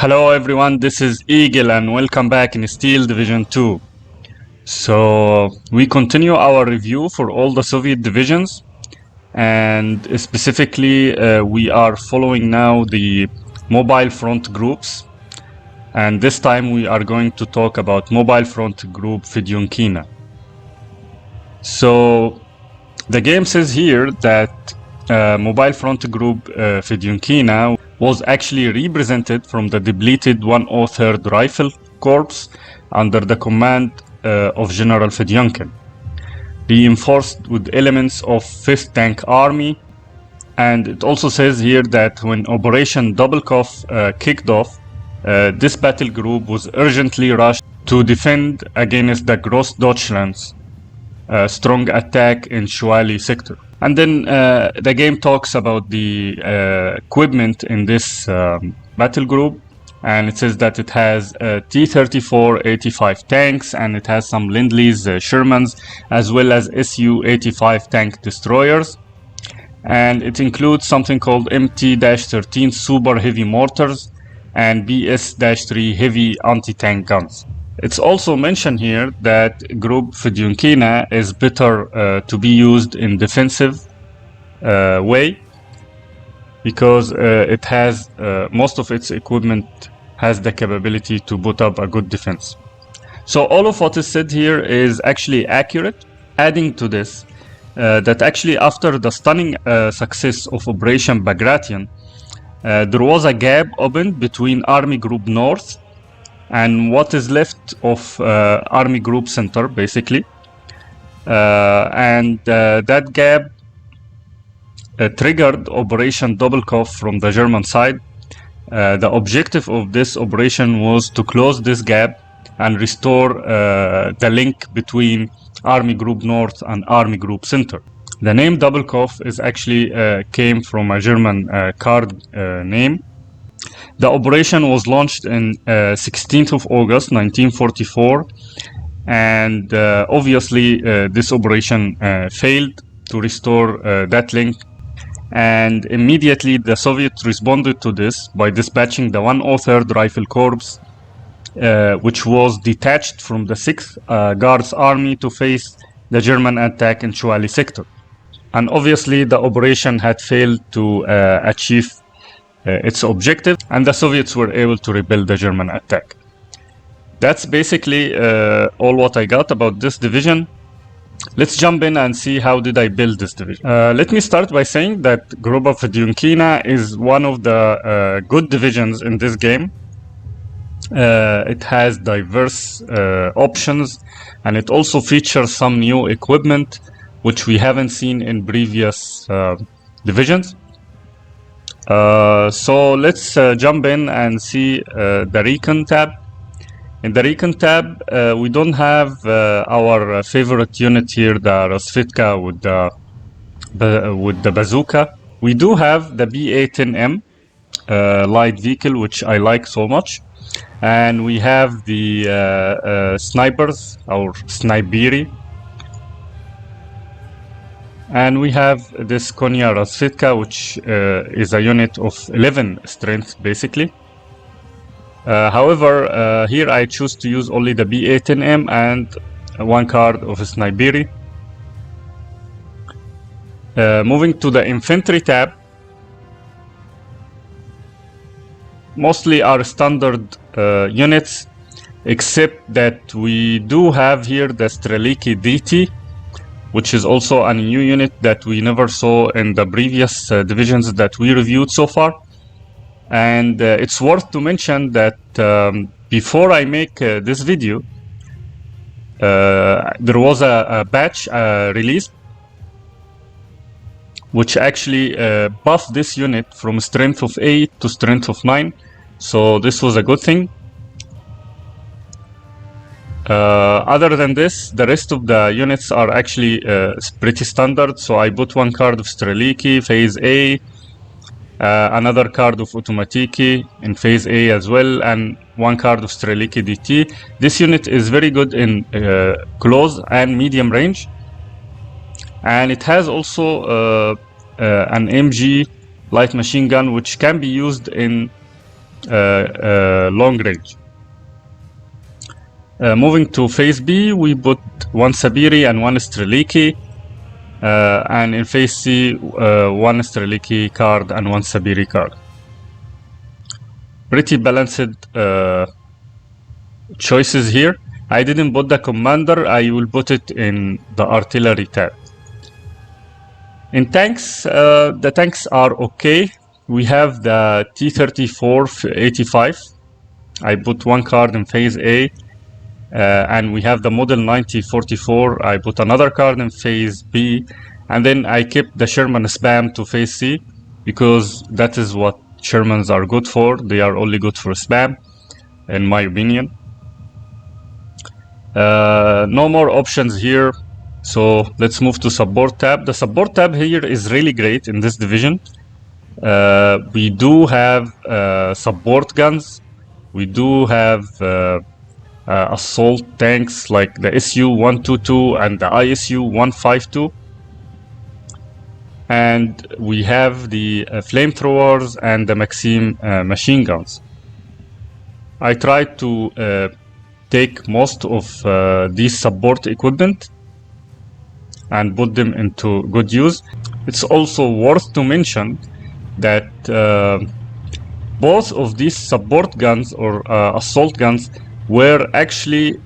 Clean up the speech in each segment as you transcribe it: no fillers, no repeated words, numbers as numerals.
Hello everyone, this is Eagle and welcome back in Steel Division 2. So we continue our review for all the Soviet divisions, and specifically we are following now the mobile front groups, and this time we are going to talk about mobile front group Fedyunkina. So the game says here that mobile front group Fedyunkina was actually represented from the depleted 103rd Rifle Corps under the command of General Fedyunkin, reinforced with elements of 5th Tank Army. And it also says here that when Operation Doublecoff kicked off, this battle group was urgently rushed to defend against the Grossdeutschland's strong attack in Shuali sector. And then the game talks about the equipment in this battle group, and it says that it has T-34-85 tanks, and it has some Lend-Lease Shermans, as well as Su-85 tank destroyers. And it includes something called MT-13 super heavy mortars and BS-3 heavy anti-tank guns. It's also mentioned here that Group Fedyunkina is better to be used in defensive way, because it has most of its equipment has the capability to put up a good defense. So all of what is said here is actually accurate. Adding to this, that actually after the stunning success of Operation Bagration, there was a gap opened between Army Group North and what is left of Army Group Center, basically. And that gap triggered Operation Doublecoff from the German side. The objective of this operation was to close this gap and restore the link between Army Group North and Army Group Center. The name Doublecoff is actually came from a German card name. The operation was launched in 16th of August 1944, and obviously this operation failed to restore that link, and immediately the Soviets responded to this by dispatching the 103rd Rifle Corps, which was detached from the 6th Guards Army to face the German attack in Shuali sector. And obviously the operation had failed to achieve its objective, and the Soviets were able to repel the German attack. That's basically all what I got about this division. Let's jump in and see how did I build this division. Let me start by saying that Gruppa Fedyunkina is one of the good divisions in this game. It has diverse options, and it also features some new equipment which we haven't seen in previous divisions. So let's jump in and see the Recon tab. In the Recon tab, we don't have our favorite unit here, the Rozvedka with the bazooka. We do have the BA-10M light vehicle, which I like so much. And we have the snipers, our Sniperi. And we have this Konya Rozvedka, which is a unit of 11 strength, basically. However, here I choose to use only the BA-10M and one card of a Sniperi. Moving to the Infantry tab, mostly our standard units, except that we do have here the Streliki DT, which is also a new unit that we never saw in the previous divisions that we reviewed so far. And it's worth to mention that before I make this video, there was a batch released which actually buffed this unit from strength of 8 to strength of 9. So this was a good thing. Other than this, the rest of the units are actually pretty standard. So I put one card of Streliki, Phase A, another card of Automatiki in Phase A as well, and one card of Streliki DT. This unit is very good in close and medium range, and it has also an MG light machine gun, which can be used in long range. Moving to phase B, we put one Sabiri and one Streliki, and in phase C, one Streliki card and one Sabiri card. Pretty balanced choices here. I didn't put the commander, I will put it in the artillery tab. In tanks, the tanks are okay. We have the T-34-85. I put one card in phase A, and we have the model 9044. I put another card in phase B, and then I kept the Sherman spam to phase C because that is what Shermans are good for. They are only good for spam, in my opinion. No more options here, so let's move to support tab. The support tab here is really great in this division. We do have support guns. We do have assault tanks like the SU-122 and the ISU-152. And we have the flamethrowers and the Maxim machine guns. I tried to take most of these support equipment and put them into good use. It's also worth to mention that both of these support guns or assault guns were actually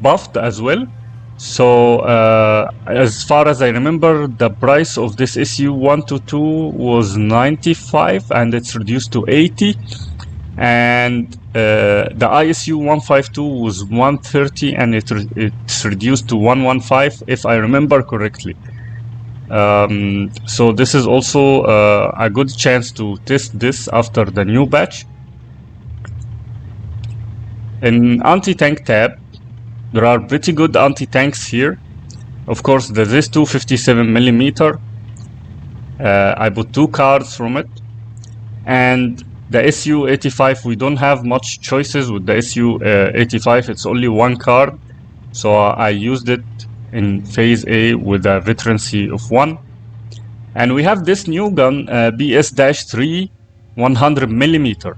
buffed as well. So as far as I remember, the price of this SU-122 was 95 and it's reduced to 80. And the ISU-152 was 130 and it's reduced to 115 if I remember correctly. So this is also a good chance to test this after the new batch. In anti-tank tab, there are pretty good anti-tanks here. Of course, there's this 257mm. I put two cards from it. And the SU-85, we don't have much choices with the SU-85. It's only one card. So I used it in phase A with a veterancy of 1. And we have this new gun, BS-3 100mm,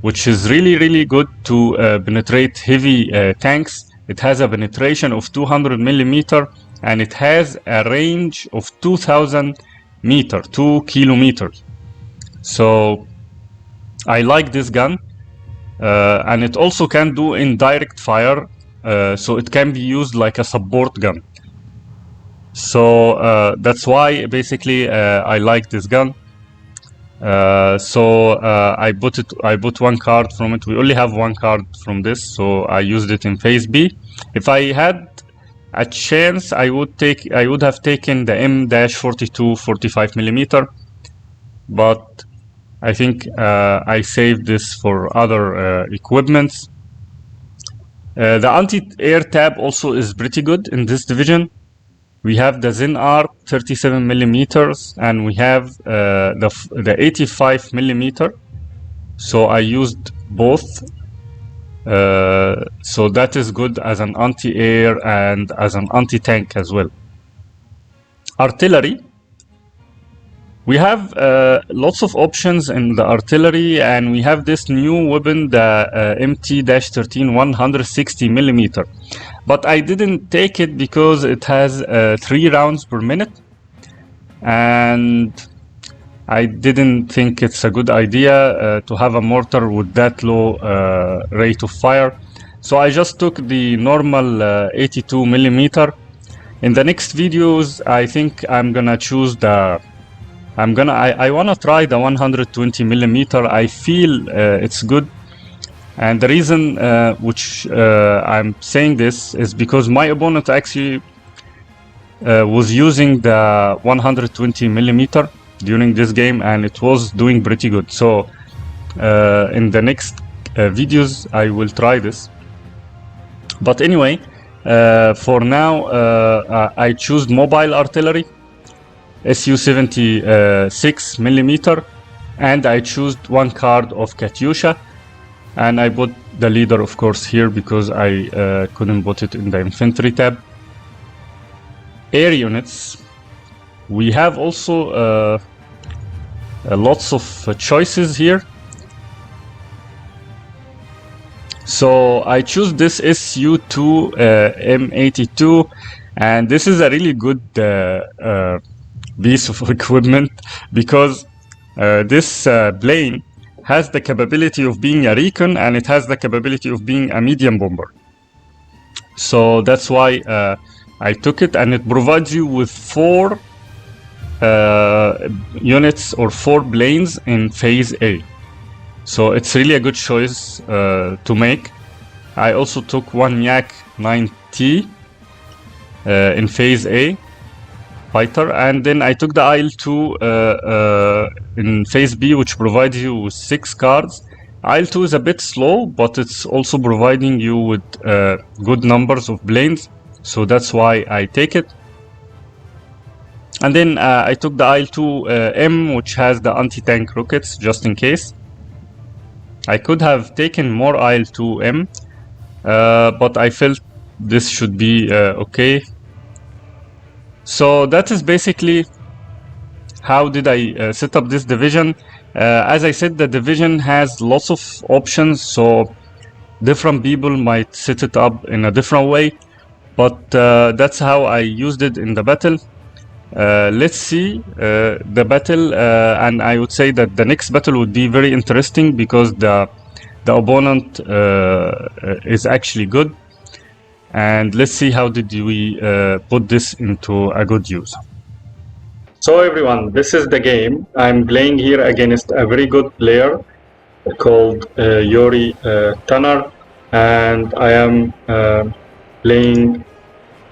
which is really good to penetrate heavy tanks. It has a penetration of 200mm and it has a range of 2000 meters, 2 kilometers. So I like this gun, and it also can do indirect fire, so it can be used like a support gun. So that's why basically I like this gun. So I put one card from it. We only have one card from this, so I used it in phase B. If I had a chance, I would have taken the M-42 45mm, but I think I saved this for other equipments. The anti-air tab also is pretty good in this division. We have the Zen-Art 37mm and we have the 85mm. So I used both. So that is good as an anti-air and as an anti-tank as well. Artillery. We have lots of options in the artillery, and we have this new weapon, the MT-13 160mm. But I didn't take it because it has 3 rounds per minute, and I didn't think it's a good idea to have a mortar with that low rate of fire. So I just took the normal 82mm. In the next videos, I think I'm gonna choose the I wanna try the 120mm. I feel it's good, and the reason which I'm saying this is because my opponent actually was using the 120mm during this game, and it was doing pretty good. So in the next videos I will try this. But anyway, for now I choose mobile artillery, SU-76mm, and I choose one card of Katyusha, and I put the leader of course here because I couldn't put it in the infantry tab. Air units, we have also lots of choices here. So I choose this SU2 M82, and this is a really good piece of equipment because this plane has the capability of being a recon, and it has the capability of being a medium bomber. So that's why I took it, and it provides you with 4 units or 4 planes in phase A. So it's really a good choice to make. I also took one Yak 9T in phase A fighter, and then I took the IL-2 in phase B, which provides you with 6 cards. IL-2 is a bit slow, but it's also providing you with good numbers of planes, so that's why I take it. And then I took the IL-2M, which has the anti-tank rockets, just in case. I could have taken more IL-2M, but I felt this should be okay. So that is basically how did I set up this division. As I said, the division has lots of options, so different people might set it up in a different way, but that's how I used it in the battle. Let's see the battle, and I would say that the next battle would be very interesting because the opponent is actually good, and let's see how did we put this into a good use. So everyone, this is the game. I'm playing here against a very good player called P.Uri.Tanner, and I am playing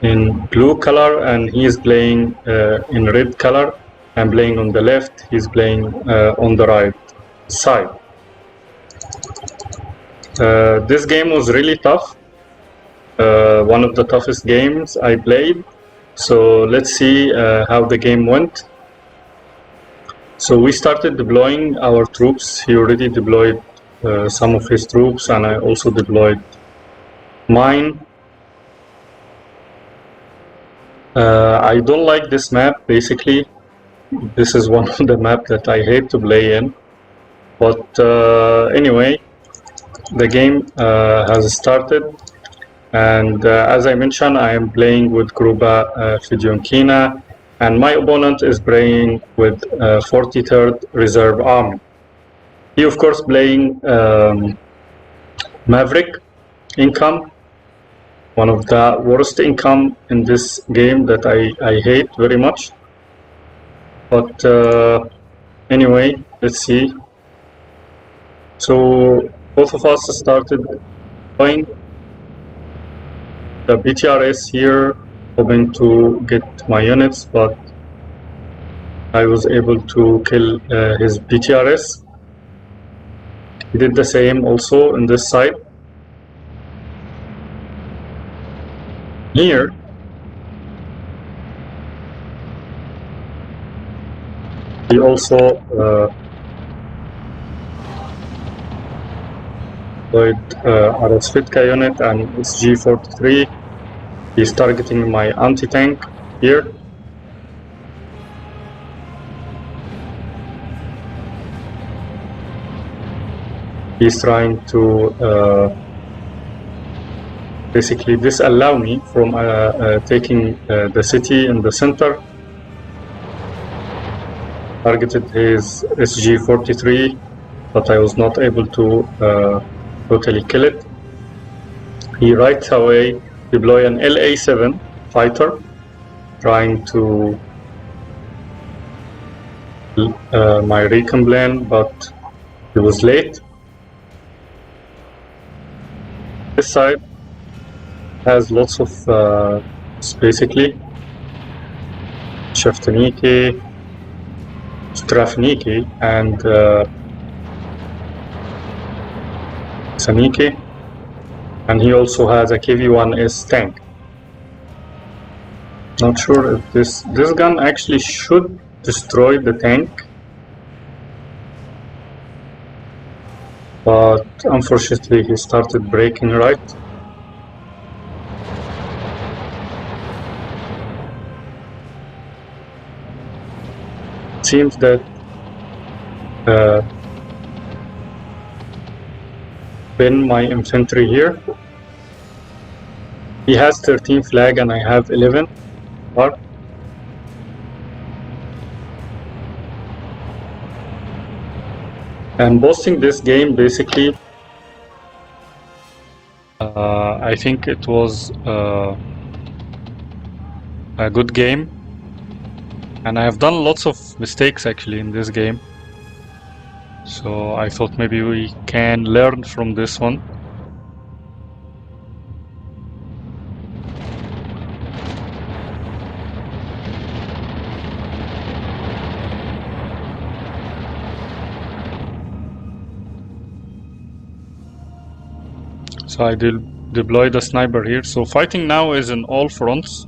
in blue color, and he is playing in red color. I'm playing on the left, he's playing on the right side. This game was really tough, one of the toughest games I played. So let's see how the game went. So we started deploying our troops. He already deployed some of his troops, and I also deployed mine. I don't like this map, basically. This is one of the maps that I hate to play in. But anyway, the game has started. And as I mentioned, I am playing with Gruppa Fedyunkina, and my opponent is playing with 43rd Reserve Army. He, of course, playing Maverick income, one of the worst income in this game that I hate very much. But anyway, let's see. So both of us started going. The BTRS here, hoping to get my units, but I was able to kill his BTRS. He did the same also in this side. Here, he also deployed Arasvitka unit and SG-43. He's targeting my anti-tank here. He's trying to basically disallow me from taking the city in the center. Targeted his SG-43, but I was not able to totally kill it. He right away deploy an LA-7 fighter, trying to my recon plan, but it was late. This side has lots of basically Sheftaniki, Strafniki, and Saniki, and he also has a KV-1S tank. Not sure if this gun actually should destroy the tank, but unfortunately he started braking right. It seems that pin my infantry here. He has 13 flag and I have 11. Or I'm boasting this game basically. I think it was a good game, and I have done lots of mistakes actually in this game. So I thought maybe we can learn from this one. So I deploy the sniper here. So fighting now is in all fronts,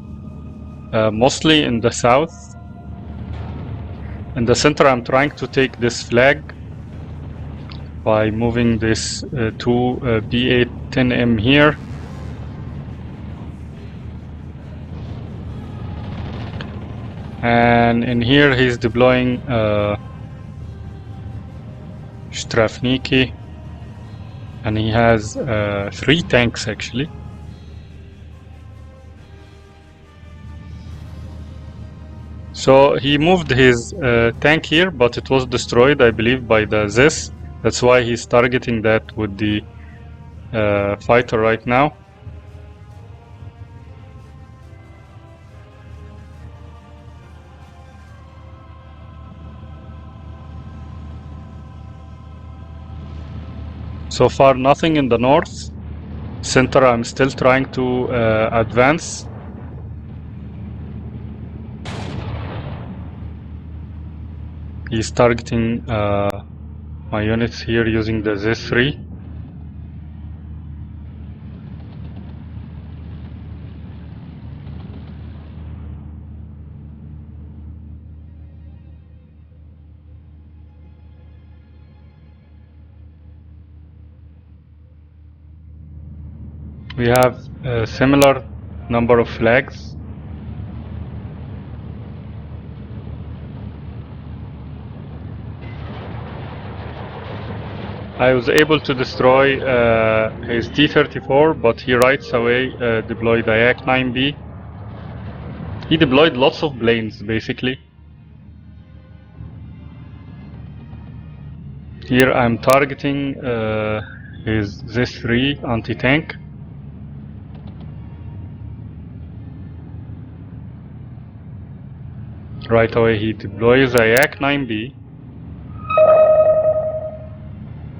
mostly in the south. In the center I'm trying to take this flag by moving this two B810M here. And in here he's deploying Strafniki, and he has 3 tanks actually. So he moved his tank here, but it was destroyed, I believe, by the ZIS. That's why he's targeting that with the fighter right now. So far nothing in the north. Center I'm still trying to advance. He's targeting my units here using the ZIS-3. We have a similar number of flags. I was able to destroy his T-34, but he right away deployed the Yak-9B. He deployed lots of planes basically. Here I'm targeting his ZIS-3 anti-tank. Right away he deploys a Yak-9B,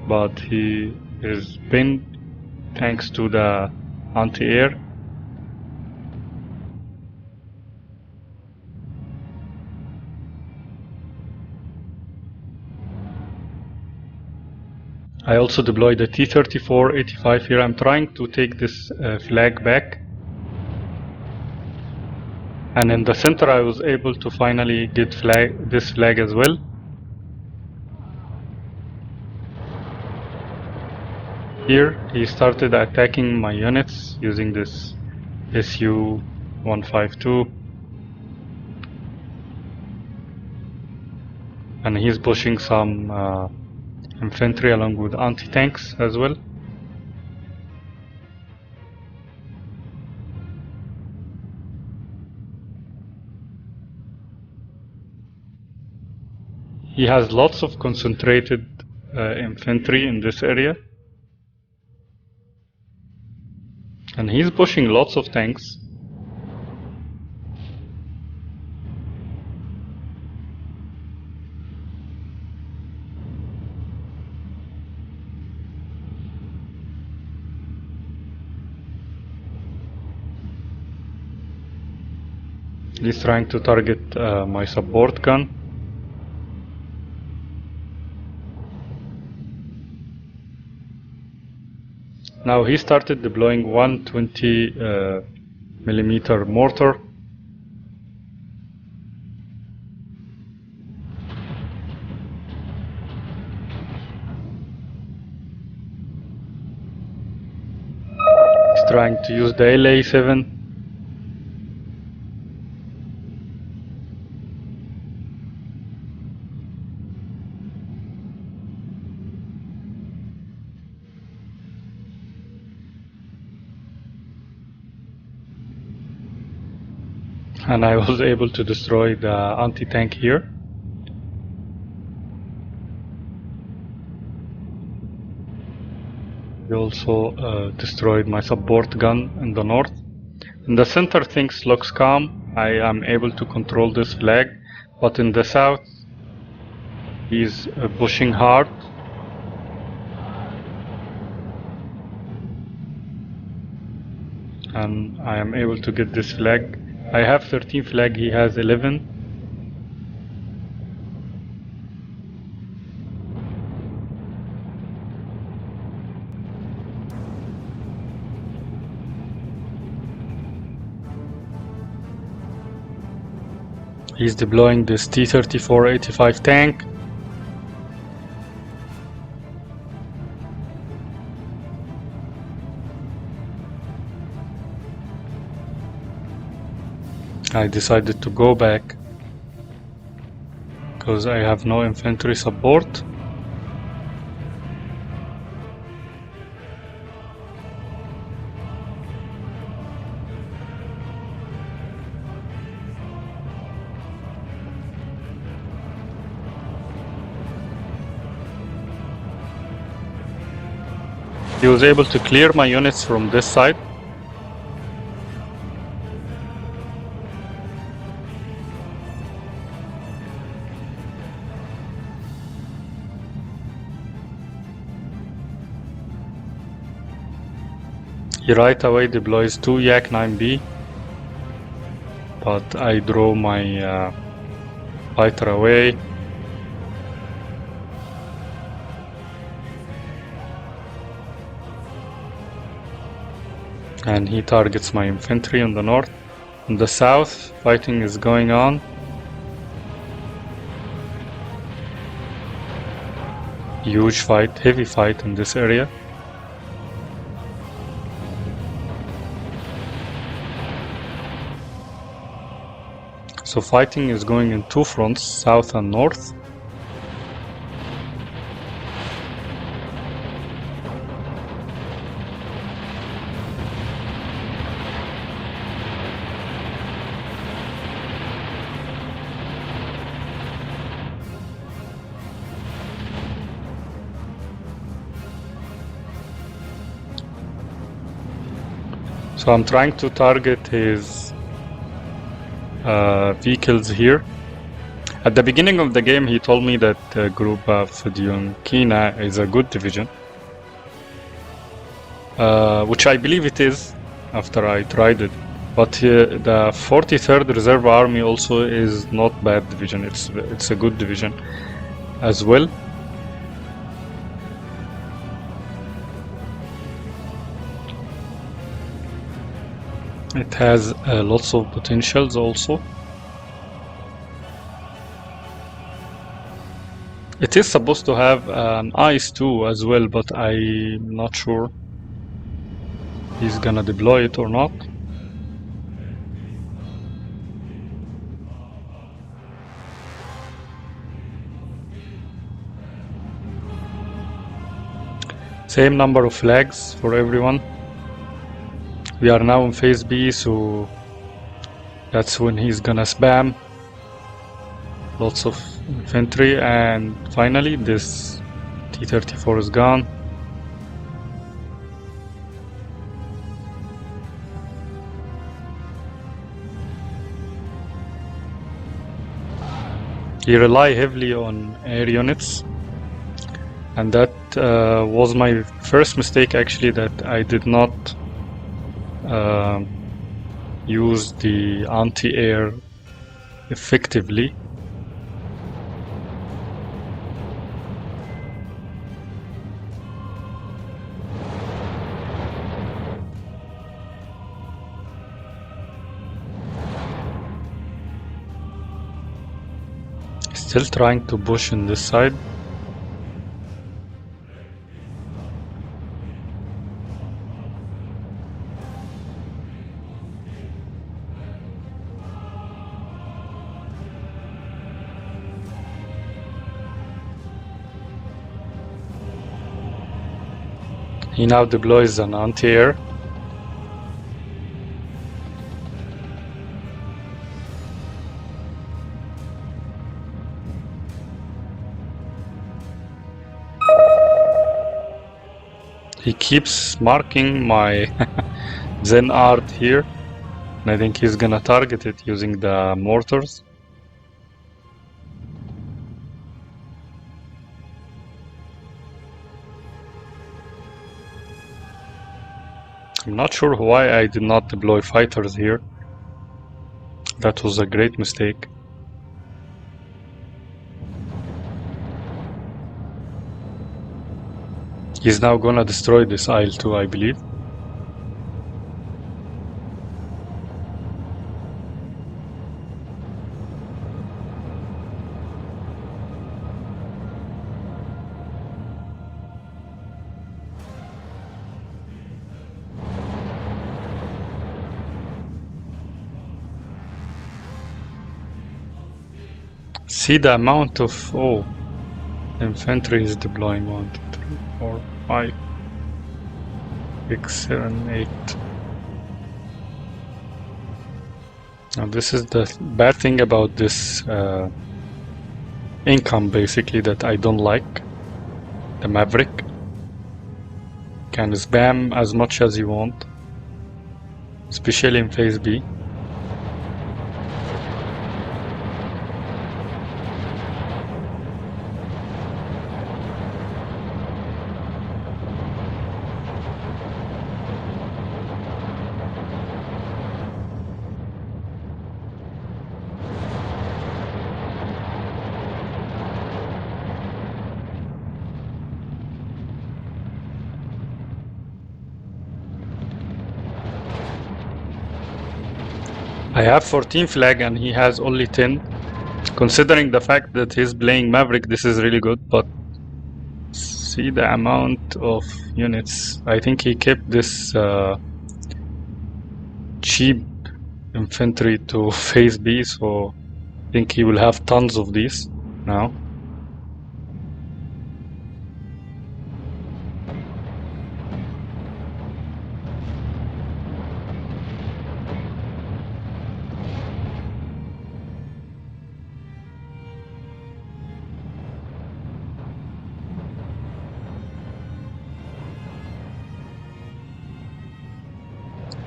but he is pinned thanks to the anti-air. I also deployed a T-34-85 here. I'm trying to take this flag back. And in the center I was able to finally get this flag as well. Here he started attacking my units using this Su-152. And he's pushing some infantry along with anti-tanks as well. He has lots of concentrated infantry in this area. And he's pushing lots of tanks. He's trying to target my support gun. Now he started deploying 120 millimeter mortar. He's trying to use the LA-7. and I was able to destroy the anti-tank here. He also destroyed my support gun in the north. In the center things looks calm. I am able to control this flag, but in the south he's pushing hard. And I am able to get this flag. I have 13 flag, he has 11. He's deploying this T-34-85 tank. I decided to go back because I have no infantry support. He was able to clear my units from this side. He right away deploys 2 Yak 9B, but I draw my fighter away. And he targets my infantry on the north. In the south, fighting is going on. Huge fight, heavy fight in this area. So fighting is going in 2 fronts, south and north. So I'm trying to target his vehicles here. At the beginning of the game he told me that Gruppa Fedyunkina is a good division, which I believe it is after I tried it. But the 43rd Reserve Army also is not bad division. It's a good division as well. It has lots of potentials also. It is supposed to have an ice too as well, but I'm not sure he's gonna deploy it or not. Same number of flags for everyone. We are now in phase B, so that's when he's gonna spam lots of infantry, and finally this T-34 is gone. He relies heavily on air units, and that was my first mistake actually, that I did not use the anti-air effectively. Still trying to push in this side. He now deploys an anti-air. He keeps marking my Zen art here, and I think he's gonna target it using the mortars. I'm not sure why I did not deploy fighters here. That was a great mistake. He's now gonna destroy this isle too, I believe. See the amount of infantry is deploying. 1, 2, 3, 4, 5, 6, 7, 8. Now this is the bad thing about this income, basically, that I don't like. The Maverick can spam as much as you want, especially in phase B. I have 14 flag and he has only 10. Considering the fact that he's playing Maverick, this is really good, but see the amount of units. I think he kept this cheap infantry to phase B, so I think he will have tons of these now.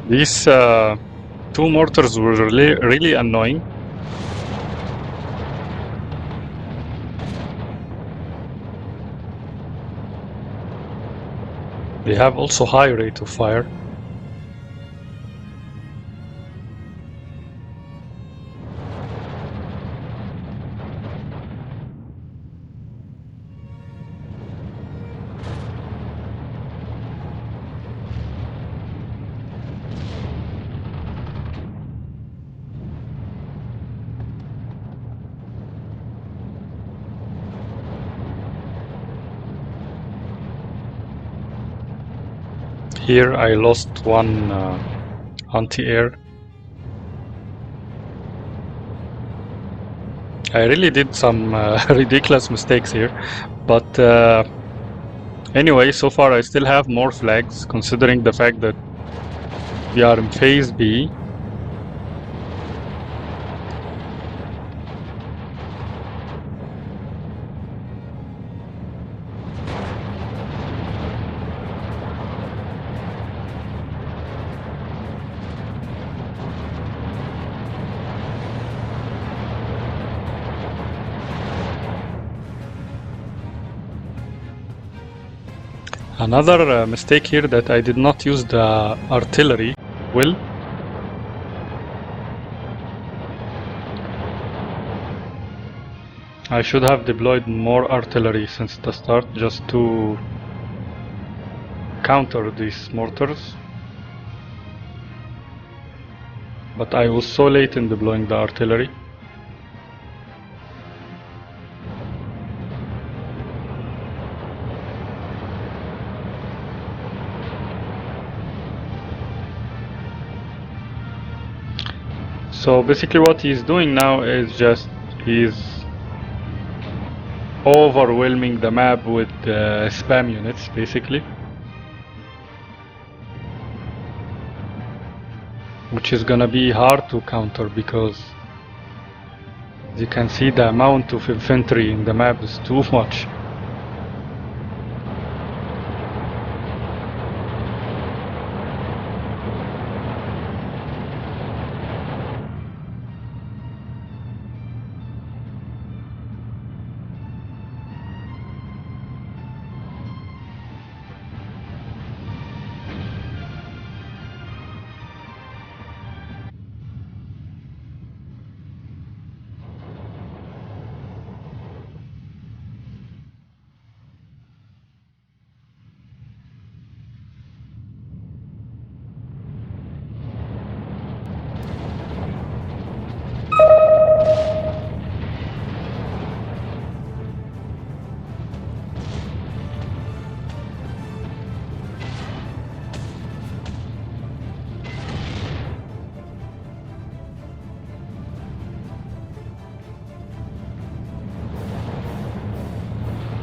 These two mortars were really annoying. They have also high rate of fire. Here I lost one anti-air. I really did some ridiculous mistakes here, but anyway, so far I still have more flags, considering the fact that we are in phase B. Another mistake here, that I did not use the artillery well. I should have deployed more artillery since the start, just to counter these mortars. But I was so late in deploying the artillery. So basically what he's doing now is just he's overwhelming the map with spam units, basically, which is gonna be hard to counter, because as you can see, the amount of infantry in the map is too much.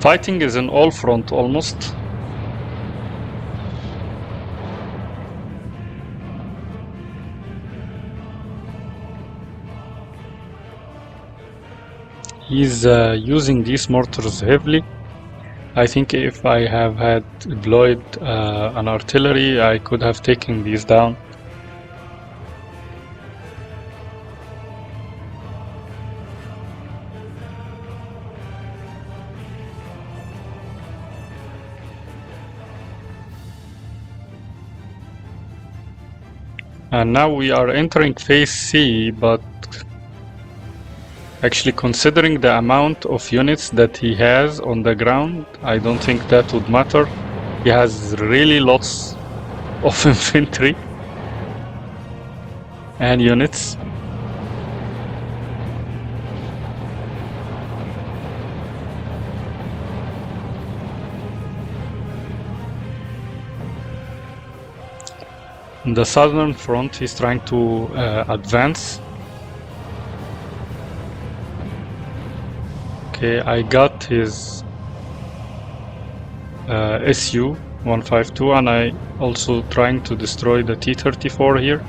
Fighting is in all front almost. He's using these mortars heavily. I think if I have had deployed an artillery, I could have taken these down. And now we are entering phase C, but actually considering the amount of units that he has on the ground, I don't think that would matter. He has really lots of infantry and units. On the southern front, he's trying to advance. Okay, I got his SU-152, and I also trying to destroy the T-34 here.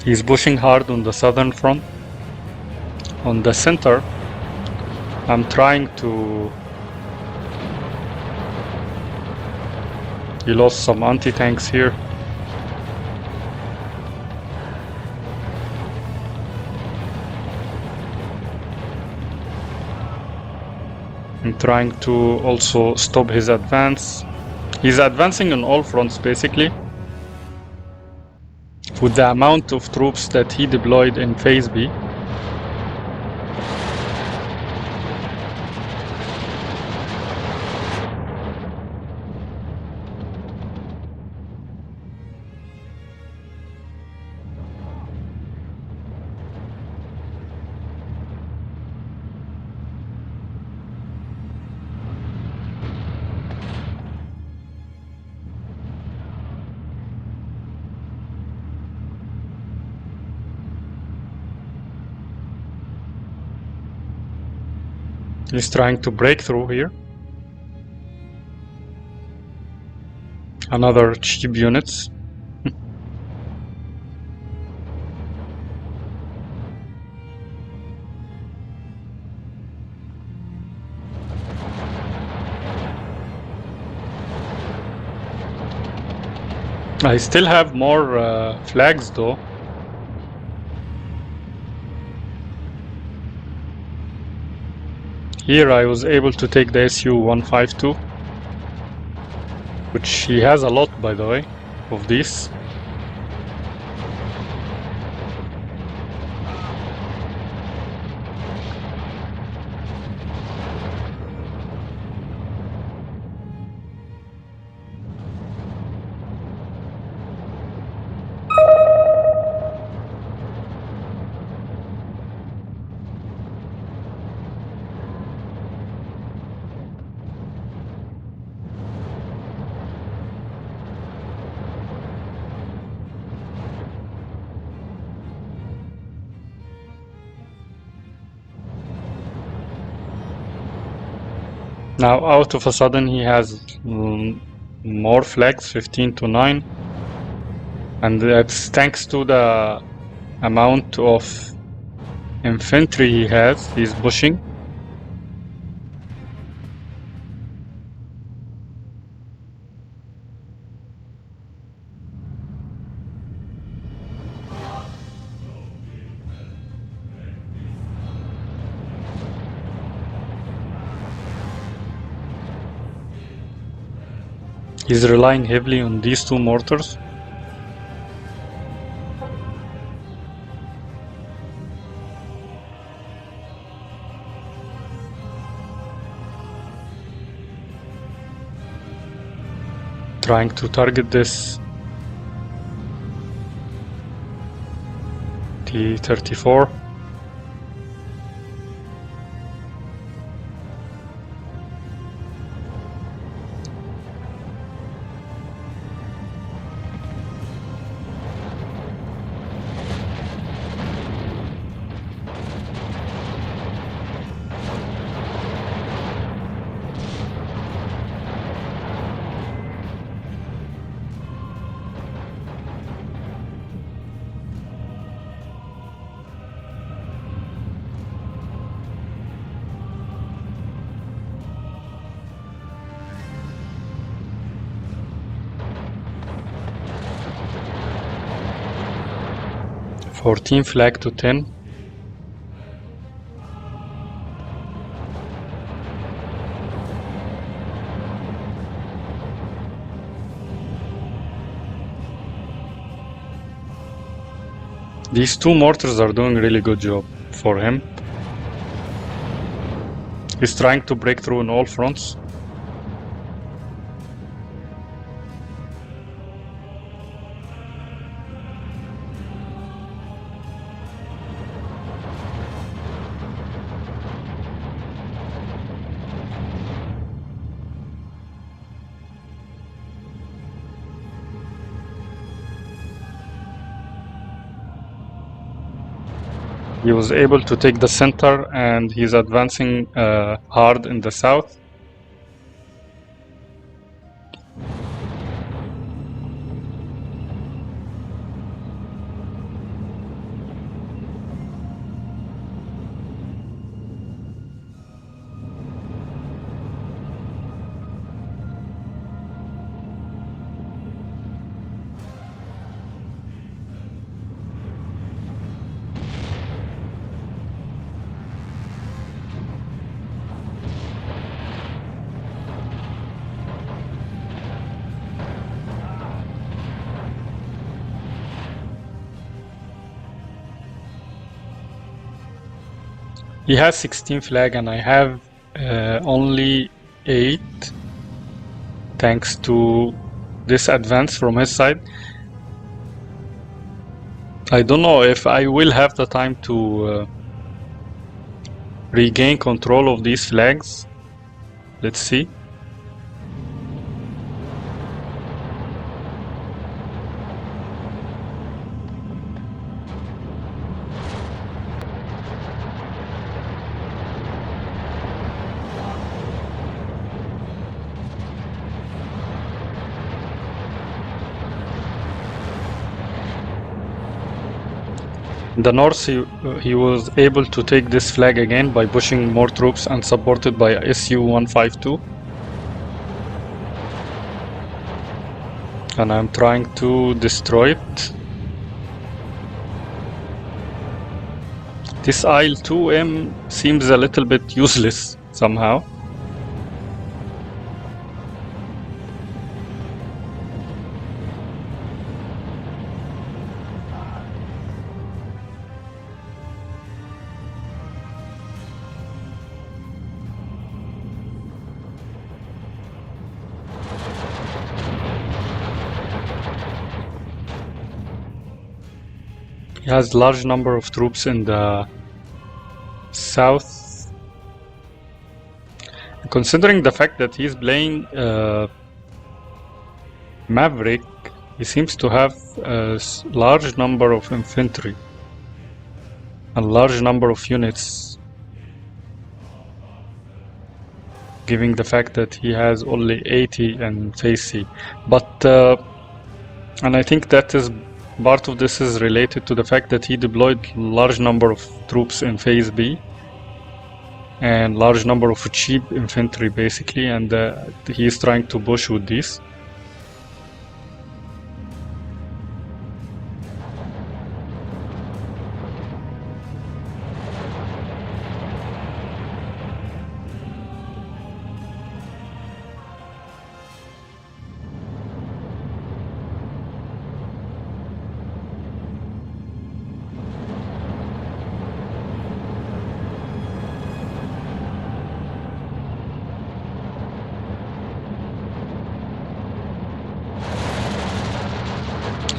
He's pushing hard on the southern front. On the center, I'm trying to... He lost some anti-tanks here. I'm trying to also stop his advance. He's advancing on all fronts basically. With the amount of troops that he deployed in phase B. He's trying to break through here. Another cheap units. I still have more flags though. Here I was able to take the SU-152, which he has a lot, by the way, of these. Now out of a sudden he has more flags, 15 to 9, and that's thanks to the amount of infantry he has. He's pushing. He's relying heavily on these two mortars. Trying to target this T-34. Flag to 10. These two mortars are doing a really good job for him. He's trying to break through on all fronts. He was able to take the center and he's advancing hard in the south. He has 16 flag and I have only 8, thanks to this advance from his side. I don't know if I will have the time to regain control of these flags. Let's see. In the north, he was able to take this flag again by pushing more troops and supported by Su-152. And I'm trying to destroy it. This IL-2M seems a little bit useless somehow. He has large number of troops in the south. Considering the fact that he's playing Maverick, he seems to have a large number of infantry and large number of units, given the fact that he has only 80 in phase C. But and I think that is part of this is related to the fact that he deployed large number of troops in phase B and large number of cheap infantry basically, and he is trying to push with these.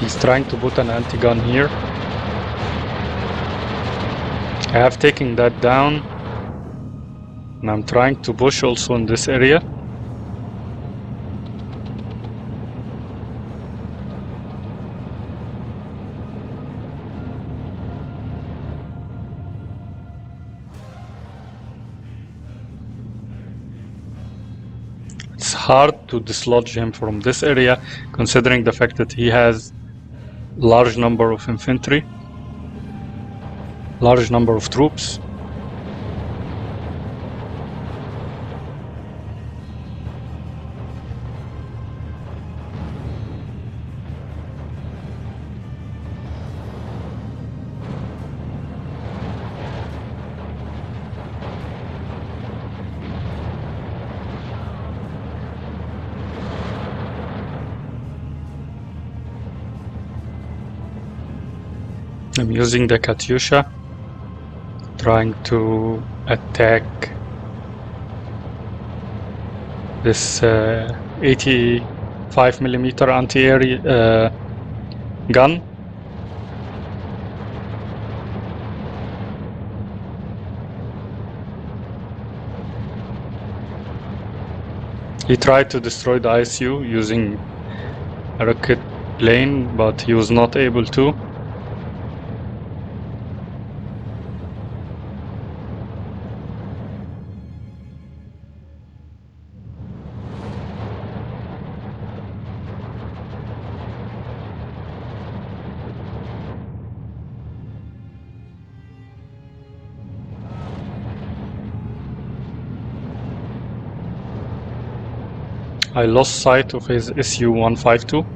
He's trying to put an anti-gun here. I have taken that down. And I'm trying to push also in this area. It's hard to dislodge him from this area, considering the fact that he has large number of infantry, large number of troops. I'm using the Katyusha, trying to attack this 85mm anti-air gun. He tried to destroy the ISU using a rocket plane, but he was not able to. I lost sight of his Su-152.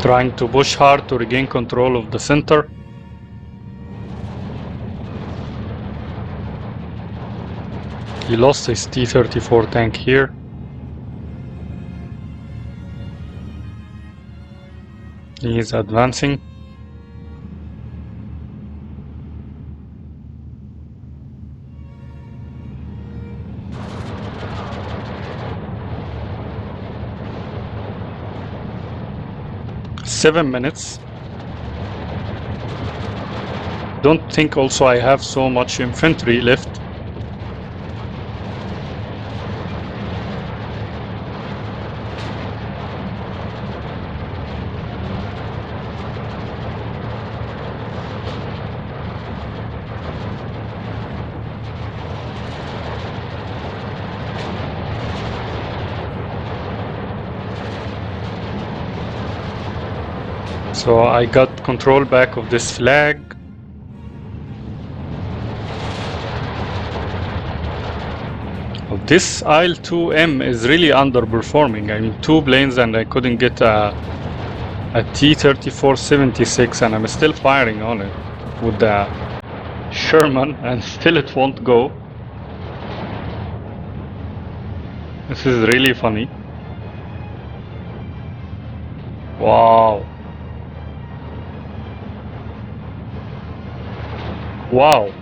Trying to push hard to regain control of the center. He lost his T-34 tank here. He is advancing. Seven minutes. Don't think also I have so much infantry left. So I got control back of this flag. Oh, this IL-2M is really underperforming. I mean, 2 planes and I couldn't get a T-34-76, and I'm still firing on it with the Sherman, and still it won't go. This is really funny. Wow. Wow.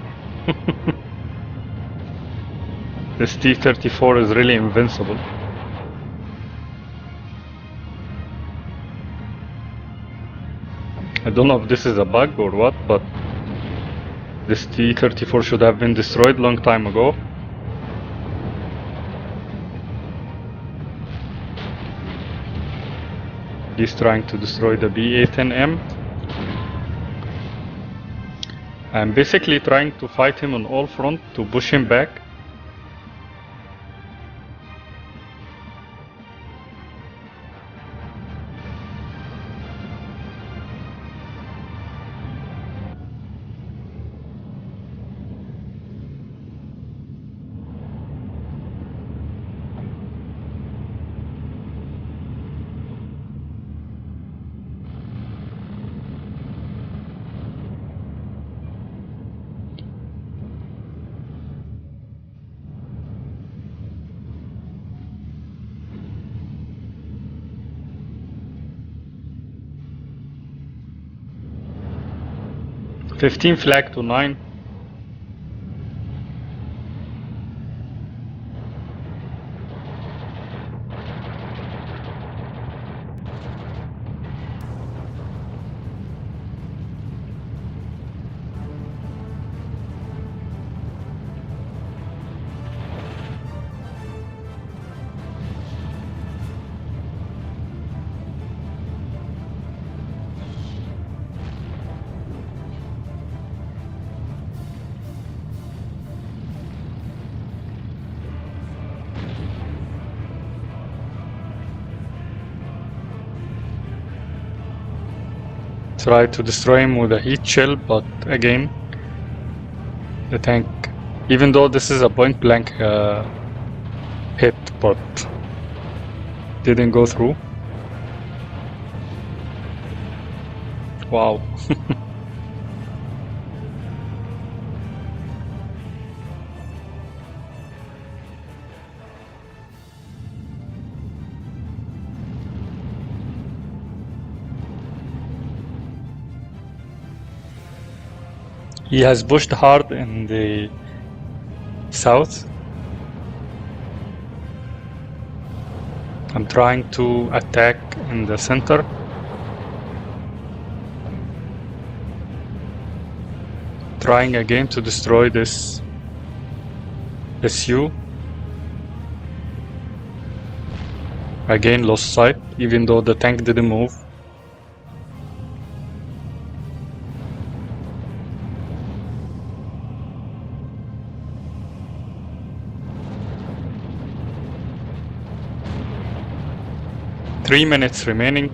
This T-34 is really invincible. I don't know if this is a bug or what, but this T-34 should have been destroyed long time ago. He's trying to destroy the B-10M. I'm basically trying to fight him on all fronts to push him back. 15 flag to 9. Try to destroy him with a heat shell, but again, the tank, even though this is a point blank hit, but didn't go through. Wow. He has pushed hard in the south. I'm trying to attack in the center. Trying again to destroy this SU. Again lost sight, even though the tank didn't move. Three minutes remaining.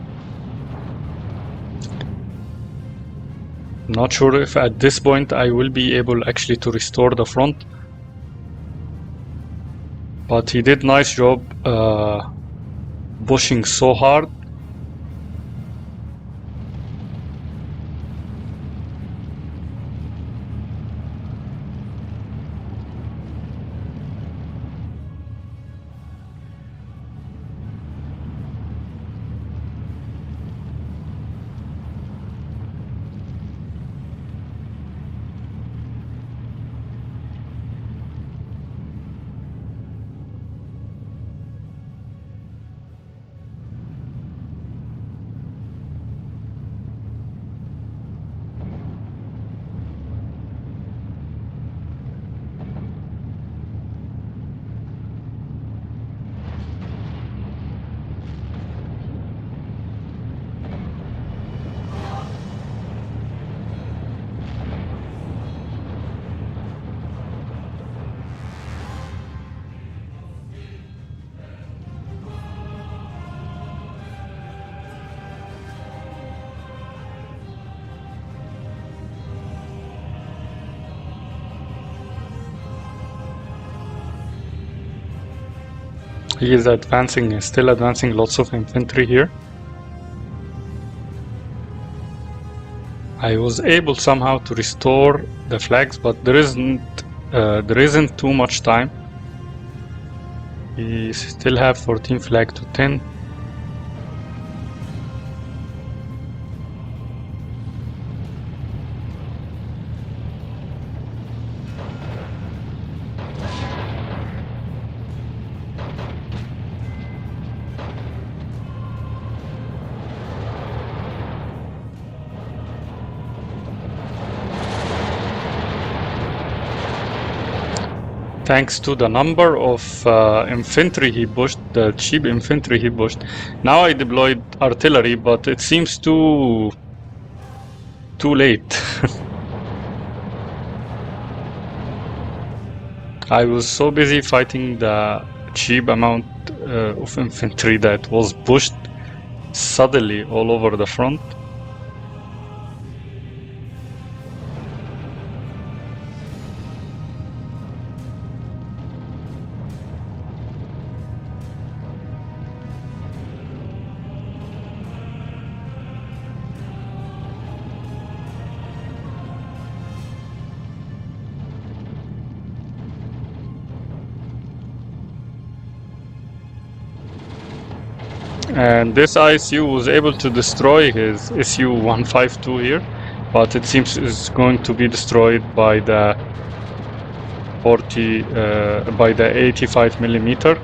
Not sure if at this point I will be able actually to restore the front, but he did nice job pushing so hard. He is advancing, still advancing lots of infantry here. I was able somehow to restore the flags, but there isn't too much time. We still have 14 flag to 10. Thanks to the number of infantry he pushed, the cheap infantry he pushed. Now I deployed artillery, but it seems too late. I was so busy fighting the cheap amount of infantry that was pushed suddenly all over the front. And this ISU was able to destroy his SU-152 here, but it seems it's going to be destroyed by the 85 millimeter.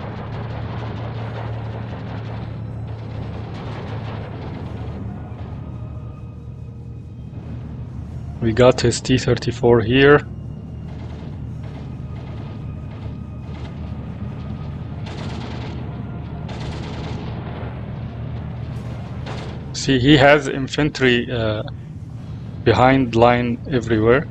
We got his T-34 here. See, he has infantry behind line everywhere.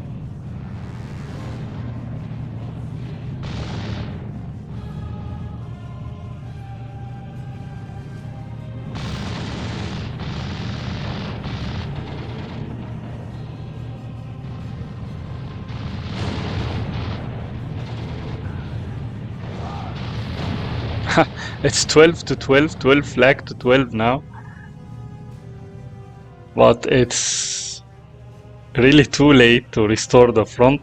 It's 12 to 12, 12 flag to 12 now. But it's really too late to restore the front.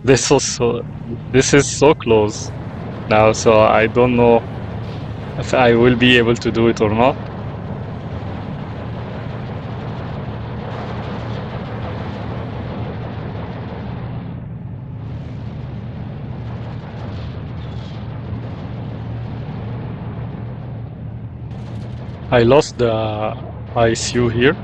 This is so close now, so I don't know if I will be able to do it or not. I lost the ISU here.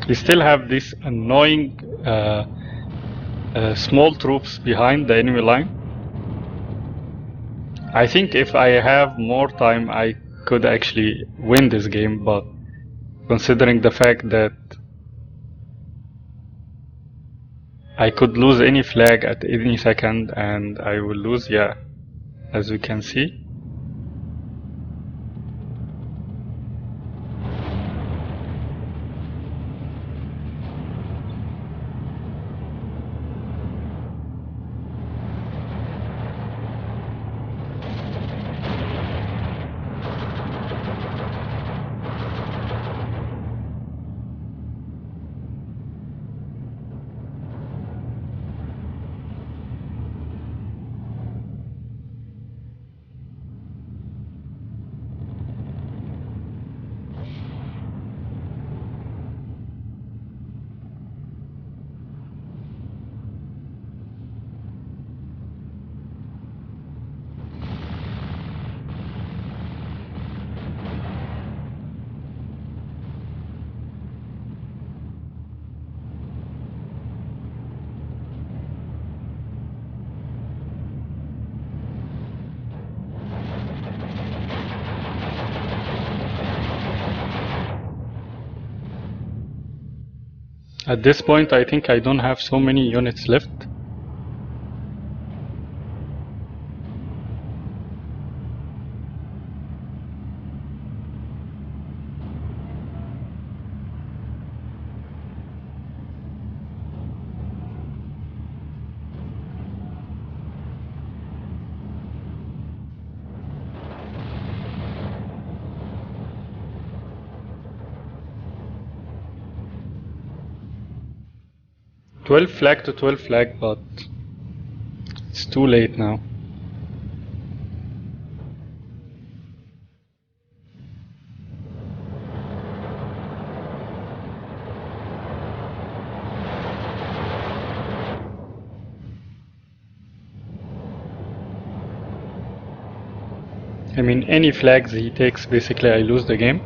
We still have these annoying small troops behind the enemy line. I think if I have more time, I could actually win this game, but considering the fact that I could lose any flag at any second and I will lose, yeah, as we can see. At this point, I think I don't have so many units left. "12 flag to 12 flag, but it's too late now." I mean, any flags he takes, basically I lose the game.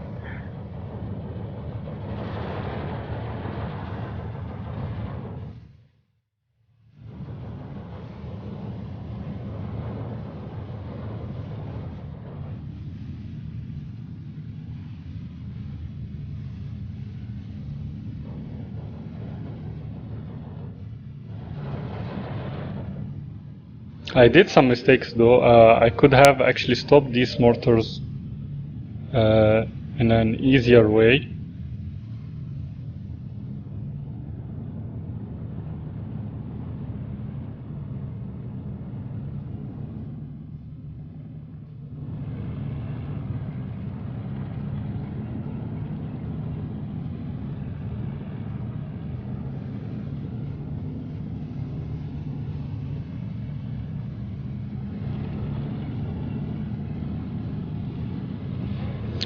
I did some mistakes though. I could have actually stopped these mortars in an easier way.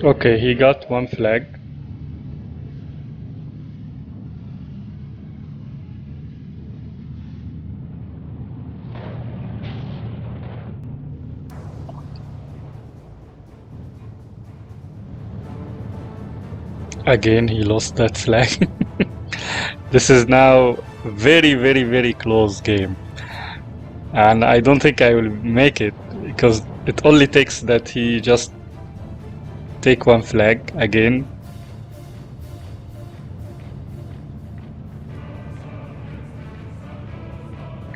Okay, he got one flag. Again, he lost that flag. This is now very, very, very close game. And I don't think I will make it because it only takes that he just take one flag again.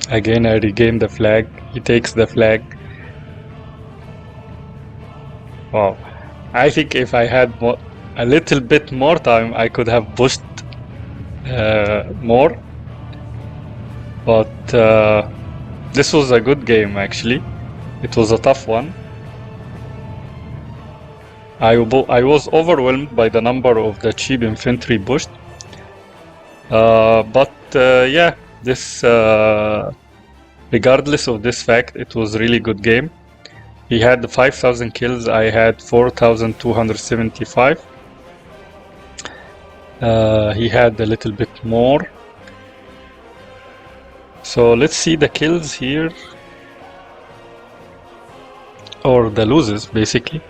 Again, I regain the flag. He takes the flag. Wow. I think if I had a little bit more time, I could have pushed more. But this was a good game, actually. It was a tough one. I was overwhelmed by the number of the cheap infantry pushed. But yeah, this regardless of this fact, it was a really good game. He had 5,000 kills, I had 4,275. He had a little bit more. So let's see the kills here, or the losses basically.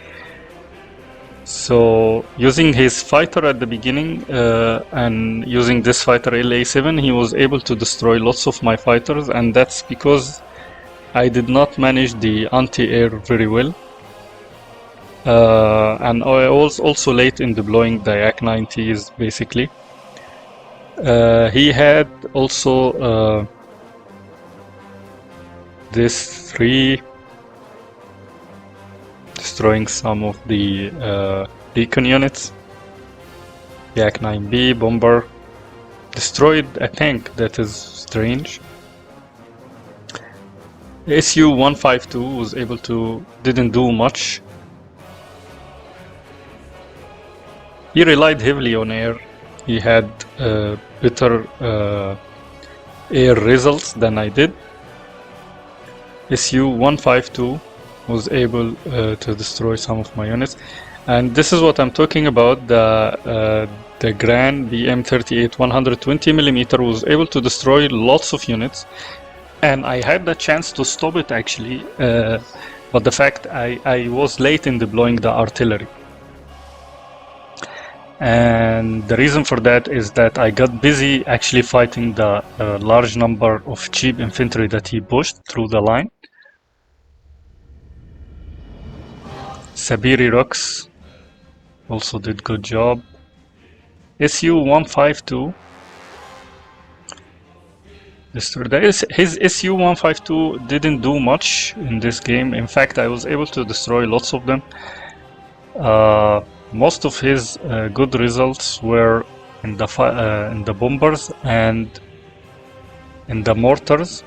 So using his fighter at the beginning and using this fighter LA7, he was able to destroy lots of my fighters, and that's because I did not manage the anti-air very well. And I was also late in deploying the Yak-90s basically. He had also this 3 destroying some of the recon units. Yak-9B bomber destroyed a tank, that is strange. Su-152 was able to, didn't do much. He relied heavily on air. He had better air results than I did. Su-152 was able to destroy some of my units, and this is what I'm talking about. The Gran BM38 120mm was able to destroy lots of units, and I had the chance to stop it actually, but the fact I was late in deploying the artillery. And the reason for that is that I got busy actually fighting the large number of cheap infantry that he pushed through the line. Sabiri Rux also did good job. Su-152 his Su-152 didn't do much in this game. In fact, I was able to destroy lots of them. Most of his good results were in the bombers and in the mortars.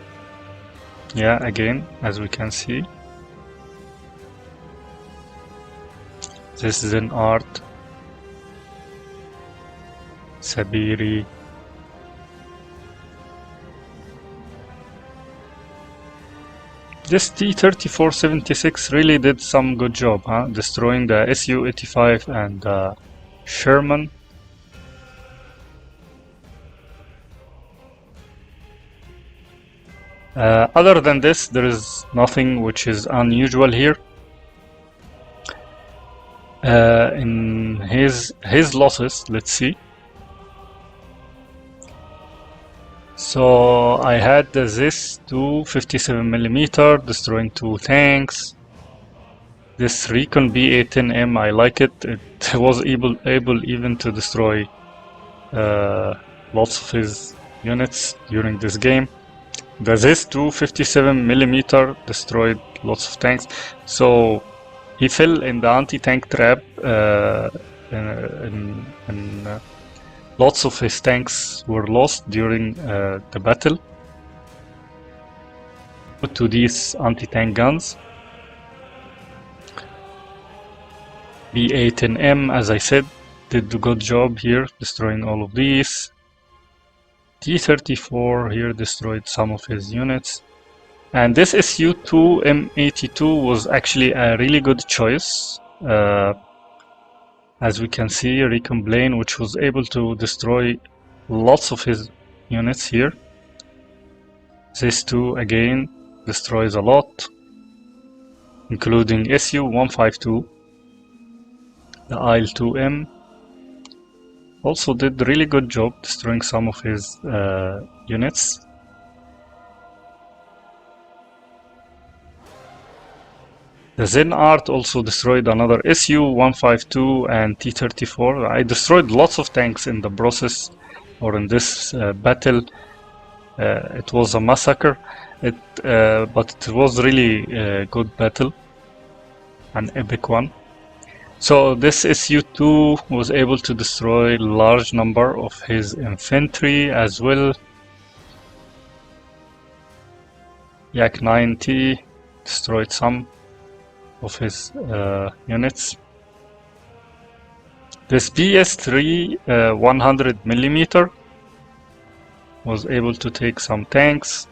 Yeah, again, as we can see. This is an art. Sabiri. This T-3476 really did some good job, huh? Destroying the Su-85 and Sherman. Other than this, there is nothing which is unusual here. In his losses, let's see. So I had this 257mm destroying 2 tanks. This Recon BA-10M, I like it. It was able even to destroy lots of his units during this game. This 257mm destroyed lots of tanks. So he fell in the anti-tank trap. Lots of his tanks were lost during the battle to these anti-tank guns. BA-10M, as I said, did a good job here, destroying all of these. T-34 here destroyed some of his units. And this Su-2 M82 was actually a really good choice. As we can see, Recomplain, which was able to destroy lots of his units here. This too again destroys a lot, including SU-152. The IL-2M also did a really good job destroying some of his units. The Zen Art also destroyed another SU-152 and T-34. I destroyed lots of tanks in the process, or in this battle. It was a massacre, but it was really a good battle, an epic one. So this SU-2 was able to destroy a large number of his infantry as well. Yak-90 destroyed some of his units. This BS-3 100mm was able to take some tanks,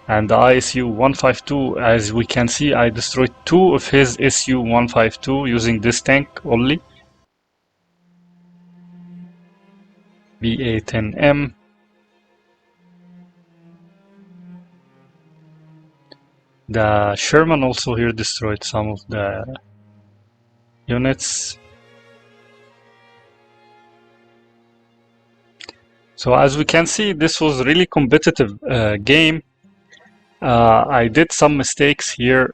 and the ISU-152, as we can see, I destroyed 2 of his SU-152 using this tank only. BA-10M. The Sherman also here destroyed some of the units. So as we can see, this was a really competitive game. I did some mistakes here.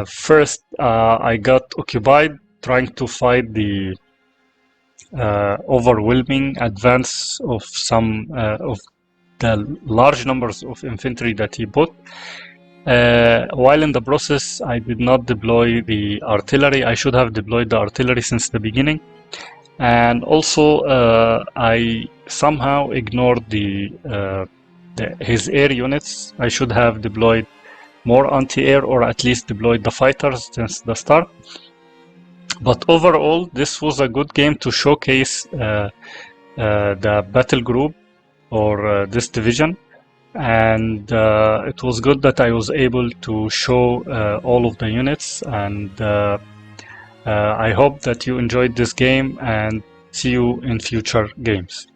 First, I got occupied trying to fight the overwhelming advance of some of the large numbers of infantry that he put. While in the process, I did not deploy the artillery. I should have deployed the artillery since the beginning. And also, I somehow ignored his air units. I should have deployed more anti-air, or at least deployed the fighters since the start. But overall, this was a good game to showcase the battle group, or this division. And it was good that I was able to show all of the units, and I hope that you enjoyed this game, and see you in future games.